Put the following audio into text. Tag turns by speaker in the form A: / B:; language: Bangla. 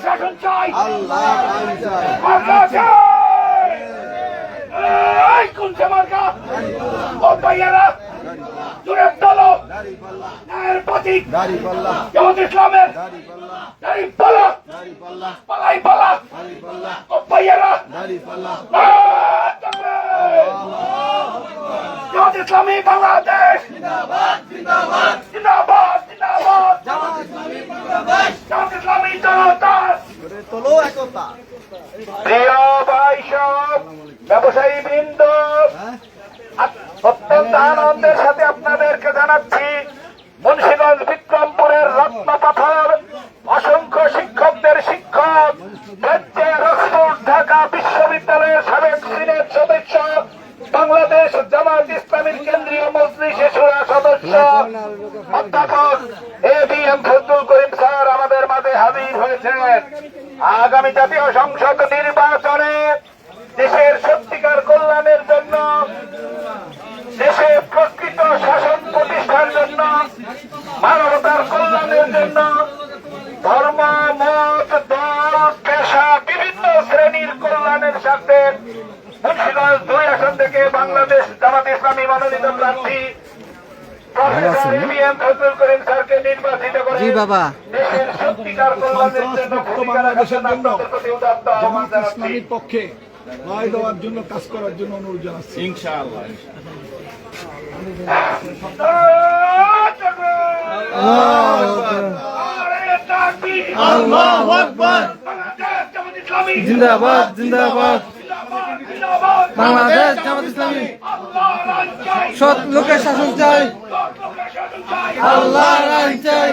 A: শাসন চাই,
B: আল্লাহর আইন চাই,
A: মার্কা চাই। এই কোনছে মার্কা? ও ভাইয়েরা জোরে বলো,
B: দাড়িপাল্লা,
A: ন্যায়ের প্রতীক
B: দাড়িপাল্লা,
A: জামাত ইসলামের
B: দাড়িপাল্লা,
A: দাঁড়িপাল্লা,
B: দাড়িপাল্লা,
A: পালাই পালা।
B: দাড়িপাল্লা,
A: ও ভাইয়েরা
B: দাড়িপাল্লা।
A: জামাত ইসলামী বাংলাদেশ
B: জিন্দাবাদ, জিন্দাবাদ,
A: জিন্দাবাদ জিন্দাবাদ।
B: জামাত ইসলামী বাংলাদেশ।
A: জামাত ইসলামী জনতা।
B: করে তোলো একতা।
A: প্রিয় ভাই সব ব্যবসায়ী বৃন্দ,
B: হ্যাঁ,
A: অত্যন্ত আনন্দের সাথে আপনাদেরকে জানাচ্ছি মুন্সিগঞ্জ বিক্রমপুরের রত্নপাথর অসংখ্য শিক্ষকদের শিক্ষক, রাজ্যের অক্সফোর্ড ঢাকা বিশ্ববিদ্যালয়ের সাবেক সিনেট সদস্য, বাংলাদেশ জামাত ইসলামীর কেন্দ্রীয় মজলিসে শুরা সদস্য অধ্যাপক এবিএম ফজলুল করিম স্যার আমাদের মাঝে হাজির হয়েছেন। আগামী জাতীয় সংসদ নির্বাচনে দেশের সত্যিকার কল্যাণের জন্য, দেশে প্রকৃত শাসন প্রতিষ্ঠার জন্য, মানবতার কল্যাণের জন্য ধর্ম, মত, দল, পেশা বিভিন্ন শ্রেণীর কল্যাণের সাথে মুন্সিগঞ্জ 2 আসন থেকে বাংলাদেশ জামাত ইসলামী মনোনীত প্রার্থী প্রফেসর এবিএম ফজলুল করিম স্যারকে নির্বাচিত করে দেশের সত্যিকার কল্যাণের জন্য ভূমিকা রাখার জন্য আপনাদের প্রতি উদাত্ত আহ্বান জানাচ্ছি।
C: ইসলামের পক্ষে রায় দেওয়ার জন্য, কাজ করার জন্য অনুরোধ জানাচ্ছি।
B: ইনশাআল্লাহ।
A: আল্লাহু আকবার।
B: জিন্দাবাদ, জিন্দাবাদ, বাংলাদেশ জামাত ইসলামী। সৎ লোকের শাসন চাই, আল্লাহর আইন চাই।